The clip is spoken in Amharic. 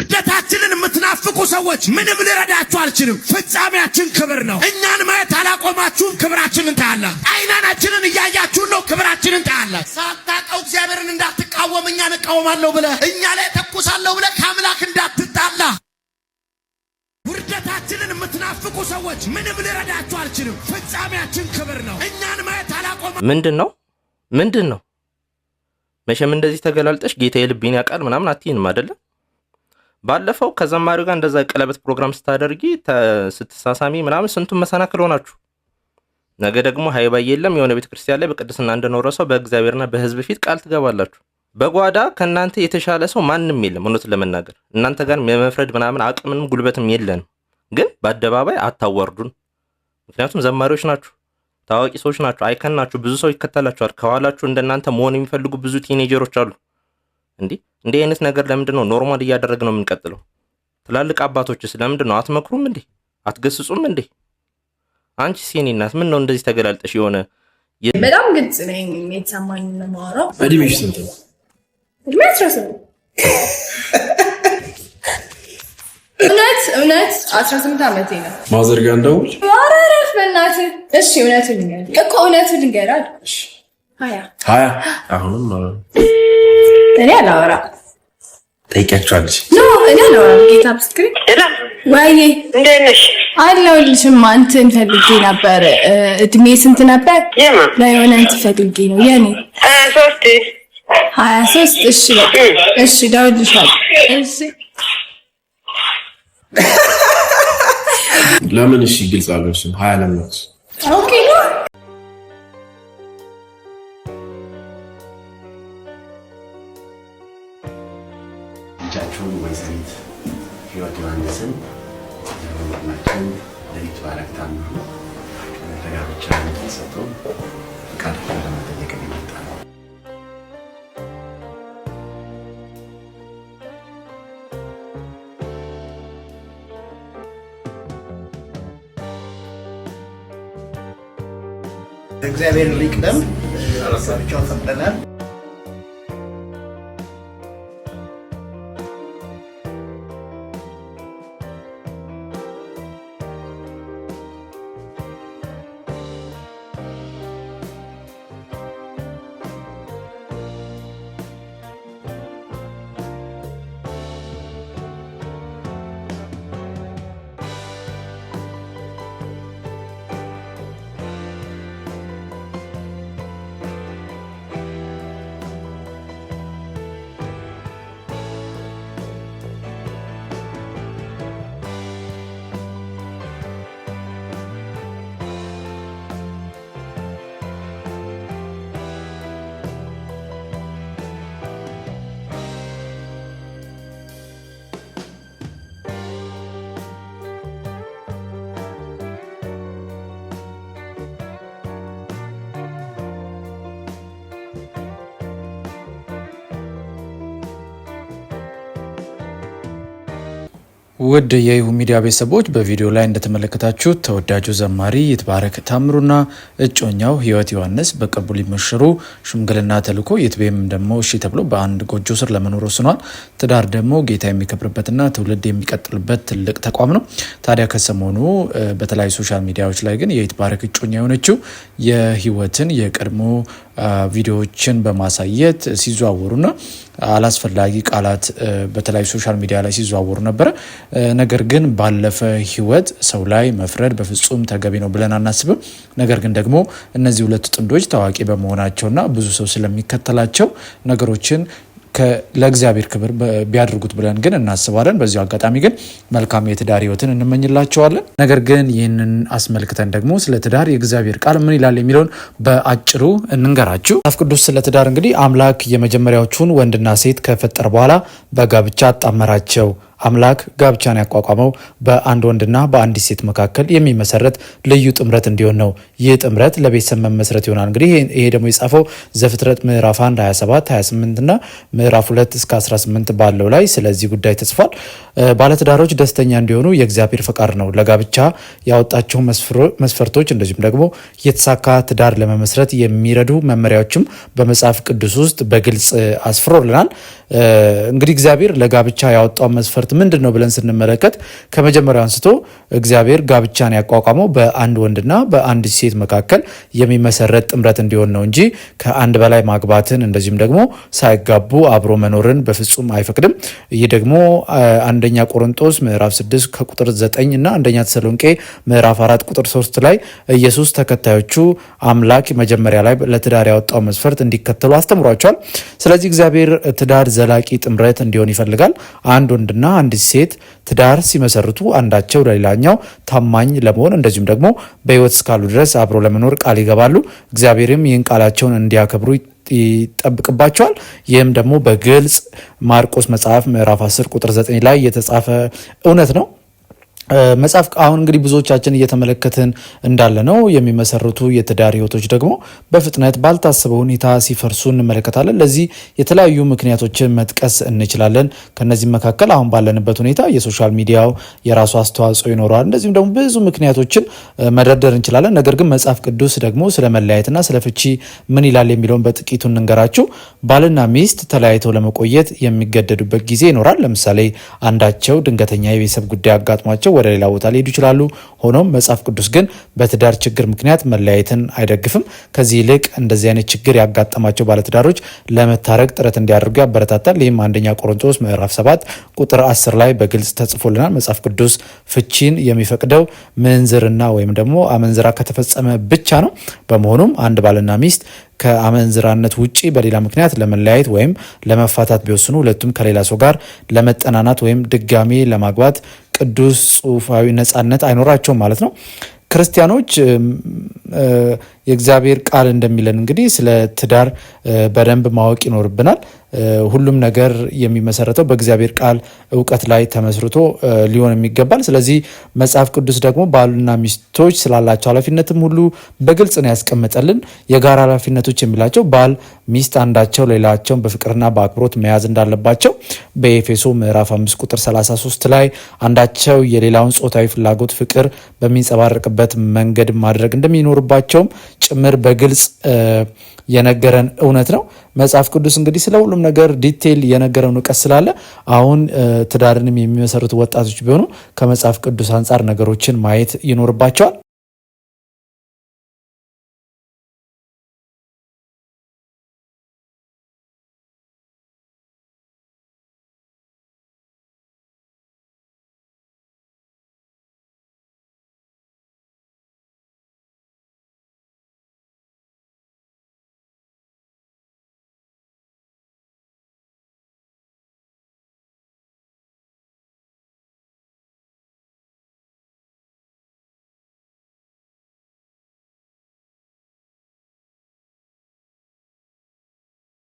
ውርደታችንን የምትናፍቁ ሰዎች ምንም ልረዳችሁ አልችልም። ፍጻሜያችን ክብር ነው። እኛን ማየት አላቆማችሁም፣ ክብራችንን ታያላችሁ። አይናችንን እያያችሁን ነው፣ ክብራችንን ታያላችሁ። ሳታውቀው እግዚአብሔርን እንዳትቃወም እኛን እቃወማለሁ ብለህ እኛ ላይ ተኩሳለሁ ብለህ ከአምላክ እንዳትጣላ። ውርደታችንን የምትናፍቁ ሰዎች ምንም ልረዳችሁ አልችልም። ፍጻሜያችን ክብር ነው። እኛን ማየት አላቆማ ምንድነው መቼም እንደዚህ ተገላልጠሽ ጌታ የልቤን ያውቃል ምናምን አትይንም አይደለ? ባለፈው ከዘማሪው ጋር እንደዛ ቀለበት ፕሮግራም ስታደርጊ ስትሳሳሚ ምናምን ስንቱን መሰናክል ሆናችሁ፣ ነገ ደግሞ ሃይባይ የለም የሆነ ቤተክርስቲያን ላይ በቅድስና እንደኖረ ሰው በእግዚአብሔርና በሕዝብ ፊት ቃል ትገባላችሁ። በጓዳ ከናንተ የተሻለ ሰው ማንም የለም። እውነት ለመናገር እናንተ ጋር የመፍረድ ምናምን አቅምንም ጉልበትም የለንም። ግን በአደባባይ አታዋርዱን። ምክንያቱም ዘማሪዎች ናችሁ፣ ታዋቂ ሰዎች ናችሁ፣ አይከን ናችሁ፣ ብዙ ሰው ይከተላችኋል። ከኋላችሁ እንደናንተ መሆን የሚፈልጉ ብዙ ቲኔጀሮች አሉ። እንዲህ አይነት ነገር ለምንድን ነው ኖርማል እያደረግነው የምንቀጥለው? ትላልቅ አባቶችስ ለምንድን ነው አትመክሩም እንዴ? አትገስጹም እንዴ? አንቺ ሲኒ እናት ምን ነው እንደዚህ ተገላልጠሽ የሆነ በጣም ግልጽ ነኝ የተሰማኝ ነው ማውራው። እድሜሽ ስንት ነው? እድሜ 18 እውነት 18 ዓመቴ ነው። ማዘርጋ እንደውል አረፍ በእናትህ። እሺ እውነቱን ልንገር አልኩሽ። 20 አሁንም እኔ አላወራ ጠይቂያቸዋለሽ? እኔ አላወራ። ጌታ ምስክሬ። ወይዬ እንዴት ነሽ? አለሁልሽማ። እንትን ፈልጌ ነበር። እድሜ ስንት ነበር? ለየሆነ እንትን ፈልጌ ነው የኔ 23 እሺ በቃ እሺ፣ ደውልልሻለሁ። እሺ ለምን? እሺ ግልጽ አልሆንሽም። 20 ለምን? ኦኬ ልጃችሁን ወይዘሪት ህይወት ዮሐንስን ለወንድማችን ለይትባረክ ታምሩ ለጋብቻ እንድትሰጡ ፈቃዳችሁን ለመጠየቅ የመጣ ነው። እግዚአብሔር ሊቅደም ራሳቸውን ፈቅደናል። ውድ የይሁ ሚዲያ ቤተሰቦች በቪዲዮ ላይ እንደተመለከታችሁት ተወዳጁ ዘማሪ ይትባረክ ታምሩና እጮኛው ህይወት ዮሐንስ በቅርቡ ሊመሽሩ ሽምግልና ተልኮ ይትቤም ደግሞ እሺ ተብሎ በአንድ ጎጆ ስር ለመኖር ወስኗል። ትዳር ደግሞ ጌታ የሚከብርበትና ትውልድ የሚቀጥልበት ትልቅ ተቋም ነው። ታዲያ ከሰሞኑ በተለያዩ ሶሻል ሚዲያዎች ላይ ግን የይትባረክ እጮኛ የሆነችው የህይወትን የቀድሞ ቪዲዮዎችን በማሳየት ሲዘዋወሩና አላስፈላጊ ቃላት በተለያዩ ሶሻል ሚዲያ ላይ ሲዘዋወሩ ነበር። ነገር ግን ባለፈ ህይወት ሰው ላይ መፍረድ በፍጹም ተገቢ ነው ብለን አናስብም። ነገር ግን ደግሞ እነዚህ ሁለት ጥንዶች ታዋቂ በመሆናቸውና ብዙ ሰው ስለሚከተላቸው ነገሮችን ለእግዚአብሔር ክብር ቢያደርጉት ብለን ግን እናስባለን። በዚሁ አጋጣሚ ግን መልካም የትዳር ህይወትን እንመኝላቸዋለን። ነገር ግን ይህንን አስመልክተን ደግሞ ስለ ትዳር የእግዚአብሔር ቃል ምን ይላል የሚለውን በአጭሩ እንንገራችሁ። መጽሐፍ ቅዱስ ስለ ትዳር እንግዲህ አምላክ የመጀመሪያዎቹን ወንድና ሴት ከፈጠረ በኋላ በጋብቻ አጣመራቸው። አምላክ ጋብቻን ያቋቋመው በአንድ ወንድና በአንዲት ሴት መካከል የሚመሰረት ልዩ ጥምረት እንዲሆን ነው። ይህ ጥምረት ለቤተሰብ መመስረት ይሆናል። እንግዲህ ይሄ ደግሞ የጻፈው ዘፍጥረት ምዕራፍ 1 27 28 እና ምዕራፍ 2 እስከ 18 ባለው ላይ ስለዚህ ጉዳይ ተጽፏል። ባለትዳሮች ደስተኛ እንዲሆኑ የእግዚአብሔር ፈቃድ ነው። ለጋብቻ ያወጣቸው መስፈርቶች እንደዚሁም ደግሞ የተሳካ ትዳር ለመመስረት የሚረዱ መመሪያዎችም በመጽሐፍ ቅዱስ ውስጥ በግልጽ አስፍሮልናል። እንግዲህ እግዚአብሔር ለጋብቻ ያወጣው መስፈርት መስፈርት ምንድነው ብለን ስንመለከት ከመጀመሪያው አንስቶ እግዚአብሔር ጋብቻን ያቋቋመው በአንድ ወንድና በአንድ ሴት መካከል የሚመሰረት ጥምረት እንዲሆን ነው እንጂ ከአንድ በላይ ማግባትን እንደዚሁም ደግሞ ሳይጋቡ አብሮ መኖርን በፍጹም አይፈቅድም። ይህ ደግሞ አንደኛ ቆሮንቶስ ምዕራፍ 6 ከቁጥር 9 እና አንደኛ ተሰሎንቄ ምዕራፍ 4 ቁጥር 3 ላይ ኢየሱስ ተከታዮቹ አምላክ መጀመሪያ ላይ ለትዳር ያወጣው መስፈርት እንዲከተሉ አስተምሯቸዋል። ስለዚህ እግዚአብሔር ትዳር ዘላቂ ጥምረት እንዲሆን ይፈልጋል። አንድ ወንድና አንዲት ሴት ትዳር ሲመሰርቱ አንዳቸው ለሌላኛው ታማኝ ለመሆን እንደዚሁም ደግሞ በሕይወት እስካሉ ድረስ አብሮ ለመኖር ቃል ይገባሉ። እግዚአብሔርም ይህን ቃላቸውን እንዲያከብሩ ይጠብቅባቸዋል። ይህም ደግሞ በግልጽ ማርቆስ መጽሐፍ ምዕራፍ 10 ቁጥር 9 ላይ የተጻፈ እውነት ነው። መጽሐፍ አሁን እንግዲህ ብዙዎቻችን እየተመለከትን እንዳለ ነው የሚመሰርቱ የትዳር ህይወቶች ደግሞ በፍጥነት ባልታሰበ ሁኔታ ሲፈርሱ እንመለከታለን። ለዚህ የተለያዩ ምክንያቶችን መጥቀስ እንችላለን። ከነዚህ መካከል አሁን ባለንበት ሁኔታ የሶሻል ሚዲያው የራሱ አስተዋጽኦ ይኖረዋል። እንደዚሁም ደግሞ ብዙ ምክንያቶችን መደርደር እንችላለን። ነገር ግን መጽሐፍ ቅዱስ ደግሞ ስለ መለያየትና ስለ ፍቺ ምን ይላል የሚለውን በጥቂቱ እንንገራችሁ። ባልና ሚስት ተለያይተው ለመቆየት የሚገደዱበት ጊዜ ይኖራል። ለምሳሌ አንዳቸው ድንገተኛ የቤተሰብ ጉዳይ አጋጥሟቸው ወደ ሌላ ቦታ ሊሄዱ ይችላሉ። ሆኖም መጽሐፍ ቅዱስ ግን በትዳር ችግር ምክንያት መለያየትን አይደግፍም። ከዚህ ይልቅ እንደዚህ አይነት ችግር ያጋጠማቸው ባለትዳሮች ለመታረቅ ጥረት እንዲያደርጉ ያበረታታል። ይህም አንደኛ ቆሮንቶስ ምዕራፍ 7 ቁጥር 10 ላይ በግልጽ ተጽፎልናል። መጽሐፍ ቅዱስ ፍቺን የሚፈቅደው ምንዝርና ወይም ደግሞ አመንዝራ ከተፈጸመ ብቻ ነው። በመሆኑም አንድ ባልና ሚስት ከአመንዝራነት ውጪ በሌላ ምክንያት ለመለያየት ወይም ለመፋታት ቢወስኑ ሁለቱም ከሌላ ሰው ጋር ለመጠናናት ወይም ድጋሜ ለማግባት ቅዱስ ጽሑፋዊ ነጻነት አይኖራቸውም ማለት ነው። ክርስቲያኖች የእግዚአብሔር ቃል እንደሚለን እንግዲህ ስለ ትዳር በደንብ ማወቅ ይኖርብናል። ሁሉም ነገር የሚመሰረተው በእግዚአብሔር ቃል እውቀት ላይ ተመስርቶ ሊሆን ይገባል። ስለዚህ መጽሐፍ ቅዱስ ደግሞ ባልና ሚስቶች ስላላቸው ኃላፊነትም ሁሉ በግልጽ ነው ያስቀመጠልን። የጋራ ኃላፊነቶች የሚላቸው ባል ሚስት አንዳቸው ሌላቸውን በፍቅርና በአክብሮት መያዝ እንዳለባቸው በኤፌሶ ምዕራፍ 5 ቁጥር 33 ላይ አንዳቸው የሌላውን ጾታዊ ፍላጎት ፍቅር በሚንጸባረቅበት መንገድ ማድረግ እንደሚኖርባቸውም ጭምር በግልጽ የነገረን እውነት ነው። መጽሐፍ ቅዱስ እንግዲህ ስለ ሁሉም ነገር ዲቴይል የነገረን እውቀት ስላለ አሁን ትዳርንም የሚመሰርቱ ወጣቶች ቢሆኑ ከመጽሐፍ ቅዱስ አንጻር ነገሮችን ማየት ይኖርባቸዋል።